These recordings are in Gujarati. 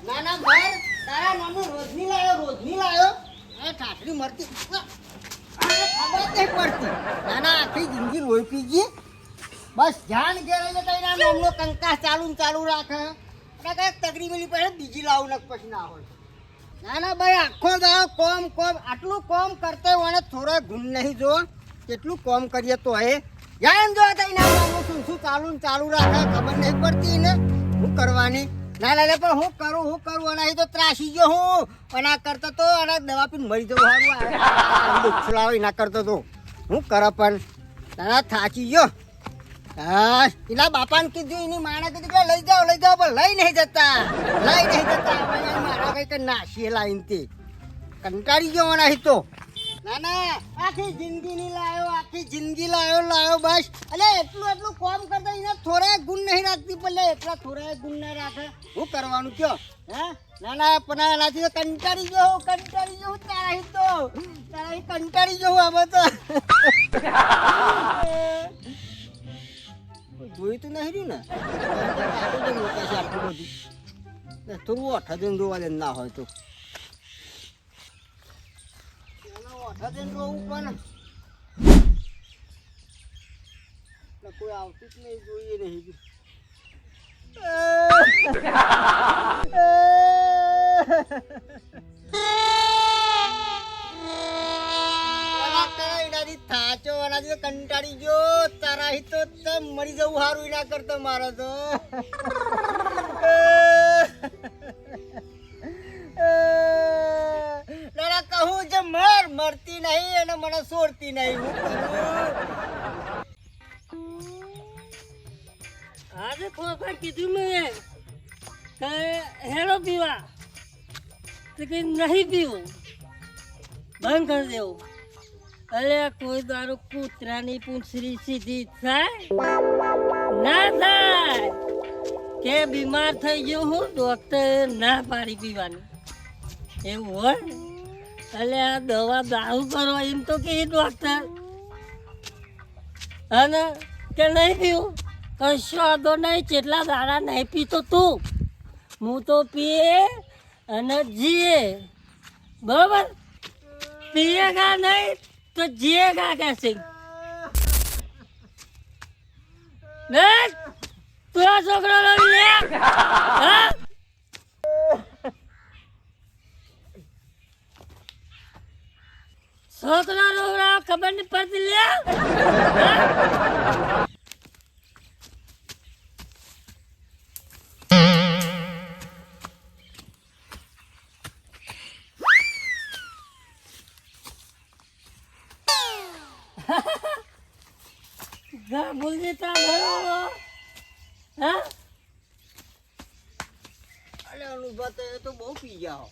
ના ના ભાઈ તારા નામે રોજની લાયો એ ઠાઠડી મરતી ખબર નહીં પડતી ના ના આખી જિંદગી રોઈ પી ગઈ બસ જાન ઘેર એટલે કઈ ના નામનો કંકાસ ચાલુ રાખે એટલે કઈક તગડી મેલી પડે બીજી લાવું ને પછી ના હોય ના ના ભાઈ આખો દાડો કોમ આટલું કોમ કરતે હોય થોડો ગુણ નહીં જો કેટલું કોમ કરીએ તો હે જાન જો તઈ ના નામનું શું ચાલુ રાખે ખબર નહીં પડતી ને હું કરવાની ના પણ હું કરું અને અહીં તો ત્રાસી ગયો હું અને આ કરતો તો અને દવા પીને મરી જવું સારું દુઃખલાવ ના કરતો તો હું કરે પણ ના થાચી ગયો હા એના બાપાને કીધું એની માને કીધું કે લઈ જાઓ પણ લઈ નહીં જતા મારા કઈ નાસીએ લાઈન તે કંટાળી ગયો મને અહીં તો ના આખી જિંદગી લાયો બસ અલે એટલું કામ કરતા એને થોડા ગુણ નહીં રાખતી પણ એટલા થોડા ગુણ ના રાખે શું કરવાનું કયો હે ના પણ એનાથી તો કંટાળી ગયો તારાથી કંટાળી ગયો હવે તો જોઈ તો નહીં રહ્યું ને થોડું 8 દિન જોવા દે ના હોય તો 8 દિન જોવું પણ કોઈ આવતું જ નહીં જોઈએ નહીં થાચો એનાથી કંટાળી ગયો તારા તો મરી જવું સારું એના કરતો મારો તો કહું જે મરતી નહીં અને મને છોડતી નહીં આજે ખોખા કીધું મેં કે હેરો પીવા તો કે નહીં પીવું બંધ કરી દેવું અરે કોઈ દારૂ કૂતરાની પૂંછડી સીધી થાય ના થાય કે બીમાર થઈ ગયો હું ડોક્ટરે ના પાડી પીવાની એવું હોય એટલે આ દવા દારૂ કરો એમ તો કે ડોક્ટર અને કે નહીં પીવું કશો વાંધો નહીં કેટલા દાડા નહીં પીતો તું હું તો પીએ અને જીએ બરોબર પીએગા નહીં તો જીએગા कैसे નહીં તું છોકરો લઈ લે હા છોકરો રોકડા ખબર નહીં પડતી લે ભૂલ જતા બરોબર હા અરે અનુભવ તો એ તો બહુ પી ગયા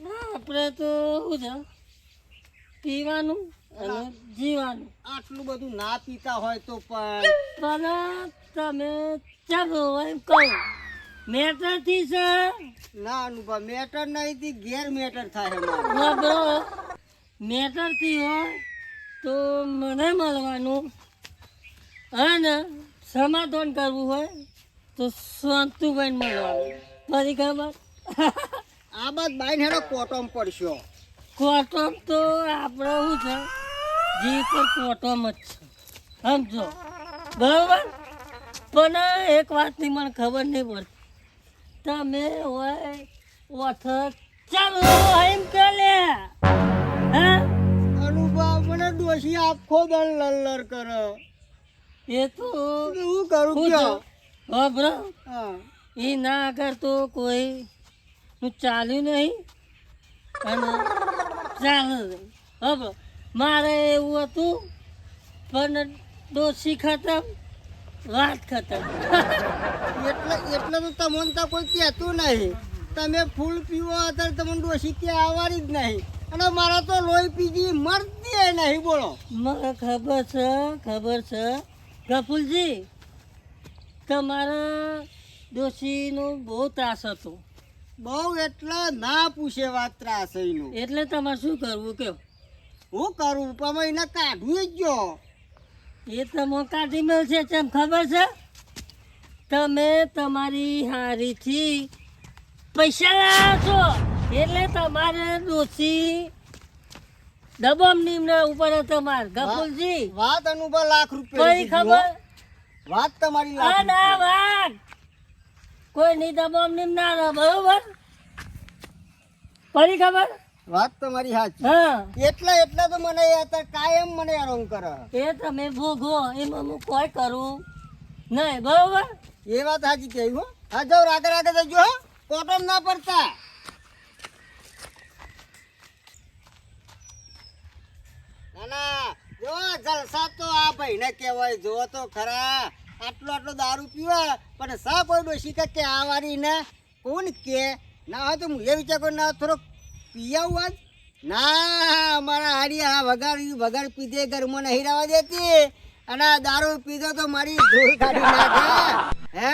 આપણે તો શું છે પીવાનું અને જીવાનું આટલું બધું ના પીતા હોય તો પણ તમે ચાલો એમ કહું મેટરથી છે ના અનુભવ મેટર નહીં ગેર મેટર થાય બરો મેટરથી હોય તો મને મળવાનું અને સમાધાન કરવું હોય તો શાંતુભાઈ મળવાનું મારી ખબર આ બાદ બાઈને હેડો કોટમ પડશો કોટમ તો આપણે શું છે જી પર કોટમ જ છે સમજો બરાબર પણ એક વાતની મને ખબર નહીં પડતી તમે હોય ઓઠ ચાલો એમ કે લે હા અનુભવ મને ડોશી આખો દળ લલ્લર કરે એ તો હું કરું કયો હા બ્રો હા એ ના આગળ તો કોઈ હું ચાલ્યું નહીં અને ચાલે હવે મારે એવું હતું પણ ડોસી ખતમ વાત ખતમ એટલે તો તમને તો કોઈ કહેતું નહીં તમે ફૂલ પીવો અત્યારે તમને ડોસી કે આવવાની જ નહીં અને મારા તો લોહી પીજી મરતી નહીં બોલો મને ખબર છે ગફુલજી તમારા ડોસીનો બહુ ત્રાસ હતો બહુ એટલે ના પૂછે વાત ત્રાસ એનું એટલે તમારે શું કરવું કહો હું કરું પણ એને કાઢવું જ ગયો એ તમે કાઢી મળશે કેમ ખબર છે તમે તમારી હારીથી પૈસા લાવ્યા છો એટલે તમારે ડોસી દબમ નીમના ઉપર તમાર ગફુરજી વાત અનુભવ લાખ રૂપિયા કોઈ ખબર વાત તમારી આ લાખ ના રૂપિયા. વાત કોઈ ની દબમ નીમ ના રહે, બરોબર પડી ખબર વાત તમારી સાચી. હા એટલા તો મને અત્યારે કાયમ મને હેરાન કરે. એ તમે ભોગવો એમાં હું કોઈ કરું નહીં, બરોબર એ વાત સાચી કહી હો. હા જાઓ રાગે જજો હો, કોટમ ના પડતા. ના ના જો જલસા તો આ ભાઈને કહેવાય. જો તો ખરા આટલો દારૂ પીવા પણ સા કોઈ ડોશી કે આ વારી ને કોણ કે ના હોય તો હું એ વિચાર કરું ના થોડોક પી આવું આજ. ના અમારા હારી આ વગાડ પીધે ઘરમાં નહીં રહેવા દેતી અને આ દારૂ પીધો તો મારી ધૂળ કાઢી નાખે. હે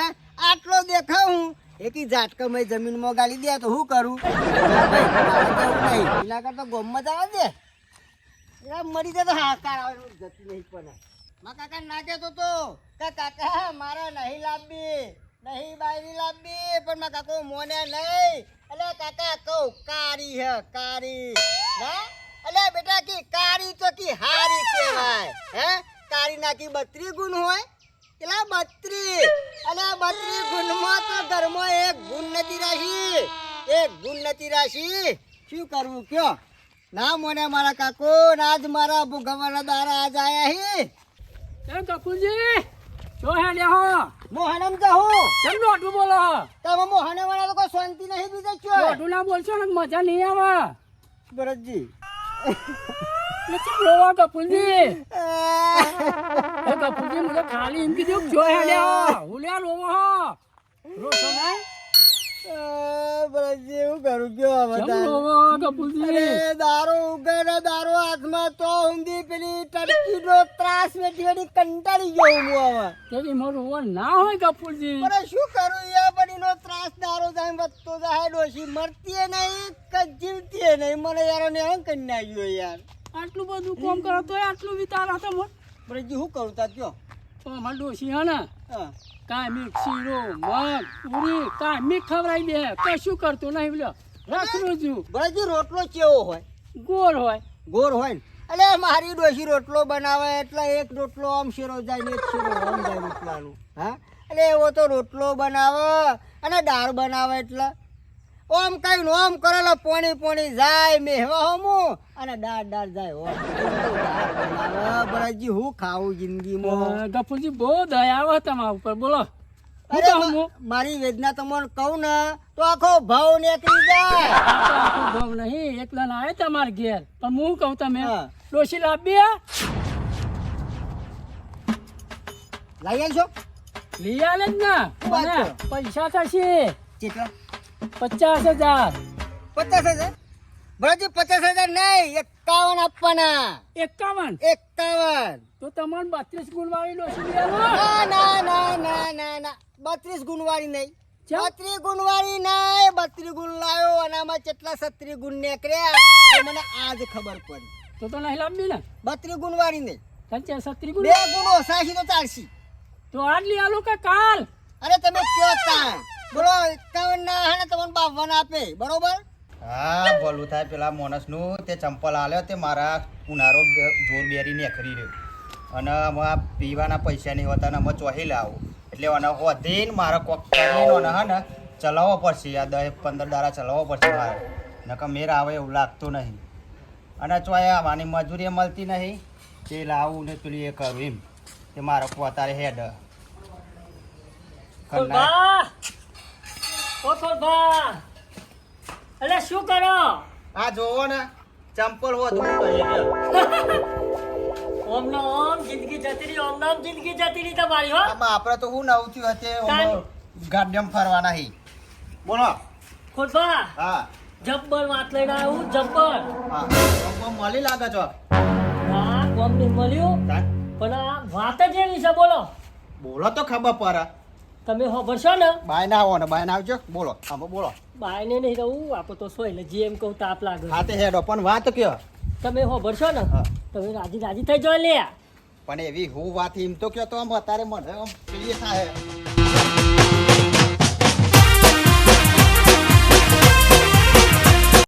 આટલો દેખાવું એકી ઝાટકામાં જમીનમાં ગાલી દે તો શું કરું? ના ભાઈ, મારે તો એવું નહીં. એના કરતા ગોમમાં જવા દે. એ મરી જાય તો હાકાર આવે જતી નહીં. પણ મા કાકા ના કહેતો તો કે કાકા મારે નહીં લાવવી, નહીં બાયરી લાવવી, પણ મા કાકો મોને નહીં. અલે કાકા કહું કારી હે કારી. ના અલે બેટા કી કારી તો કી હારી કહેવાય. હે કારી નાખી 32 ગુણ હોય. કેટલા 32? અલે 32 ગુણમાં તો ઘરમાં એક ગુણ નથી રાશી. એક ગુણ નથી રાશી. શું કરવું કયો? ના મોને મારા કાકો આજ મારા ભૂગવાના દારા આજ આયા હી. એ કપૂરજી તો હે લેહો મોહનમ જાહું. કેમ દોઢું બોલો તમે મોહને વાળા તો કોઈ શાંતિ નહીં બીજે છો. દોઢું ના બોલશો ને મજા નહીં આવે ભરતજી એટલે કેમ રોવો કપૂરજી? એ કપૂરજી મને ખાલી એમ કીધું જો હે લેહો હું લે રોવો હો રોશો નહીં ભરતજી હું કરું કયો કેમ બધા? રોવો કપૂરજી? અરે દારૂ ઉગે ને દારૂ હાથમાં તો ઊંધી પેલી ટડકીનો ત્રાસ વેઠી વેઠી કંટાળી ગયો હું હવે. તેની મોર રોવો ના હોય કપૂરજી. પણ શું કરું યાર, બનીનો ત્રાસ દારૂ જાય વધતો જાય. ડોશી મરતી નહીં કે જીવતી નહીં. મને યાર ને કરી નાખ્યો યાર. આટલું બધું કામ કરો તોય આટલું વિચારો તમે. ભરતજી શું કરું તા કયો? તો અમાર ડોશી હે ને હા કાયમિક શીરો મગ પૂરી કાયમિક ખવડાવી દે, કશું કરતું નહીં. બોલો રાખલું છું ભરતજી રોટલો કેવો હોય? ગોળ હોય. ગોળ હોય ને. એટલે મારી ડોશી રોટલો બનાવે એટલે એક રોટલો આમ શેરો જાય ને એક શેરો આમ જાય રોટલાનું. હા એટલે એવો તો રોટલો બનાવે અને દાળ બનાવે એટલે ઓમ કઈ નો આમ કરેલો પોણી જાય મેહવા હમું અને દાળ જાય. ઓમ દાળ બનાવે. ભરતજી હું ખાવું જિંદગીમાં? ગફુરજી બહુ દયા આવે તમારા ઉપર. બોલો અરે મારી વેદના તમને કહું ને તો આખો ભાવ નીકળી જાય. આખું ભાવ નહીં એકલા ના આવે તમારે ઘેર, પણ હું કહું તમે હા. ડોશી લાવી લઈ આવશો? લઈ આલે જ ના. વાત મને કરો. પૈસા થશે કેટલા? 50,000. 50,000? ભરતજી 50,000 નહીં, 51 આપવાના. 51. 51. તો તમારે 32 ગુણ વાળી ડોશી લઈ આવો. ના 32 ગુણવાળી નહીં. ચમ? 32 ગુણવાળી નહીં. 32 ગુણ લાવ્યો અને આમાં કેટલા 36 ગુણ નીકળ્યા એ મને આજ ખબર પડી. તો નહીં લાવવી ને 32 ગુણવાળી નહીં. 36 ગુણ. 2 ગુણો 86 તો ચાલશે. તો આજ લઈ આલો કે કાલ? અરે તમે કયો તાણ બોલો. 51 ના હે ને તમને 52 આપે બરોબર? હા ભલું થાય પેલા માણસનું. તે ચંપલ આલ્યો તે મારા ઉનાળો જોર બેરી નેખરી રહ્યો અને આમાં પીવાના પૈસા નહીં હોતા ને અમે ચોહી લાવું એટલે અને વધીને મારે કોક કરીને હા ને ચલાવવો પડશે. આ 10-15 દાડા ચલાવવો પડશે મારે, નકર મેર આવે એવું લાગતું નહીં. અને ચોય આવવાની મજૂરી મળતી નહીં. તે લાવું ને પેલી એ કરું એમ તે મારે પોતારે હેડ ખોલભા! ઓ ખોલભા! અલે શું કરો? આ જોવો ને ચંપલ હોતું ઓમ નો ઓમ જિંદગી જતી રહી, ઓમ નો ઓમ જિંદગી જતી રહી તમારી. હો આમાં આપણે તો હું નવું થયું કાંઈ. હતે ગાડીમાં ફરવાના હી. બોલો. ખોલભા, હા જબ્બર વાત લઈને આવ્યું, જબ્બર. હા ચંપલ મળી લાગે છો. હા કોમને મળ્યું કાંઈ? પણ આ વાત જ એવી છે. બોલો બોલો તો ખબર પડે. તમે હોભરશો ને? બાય ના આવો ને બાય ના આવજો. બોલો આમાં બોલો. બાયને નહીં રહું આપણે તો સોય એટલે જે એમ કહું તાપ લાગે. હા તે હેડો પણ વાત કયો. તમે હોભરશો ને? હા. તમે રાજી રાજી થઈ જાઓ લે. પણ એવી હું વાત એમ તો કયો તો આમ અત્યારે મને આમ પેલી થાય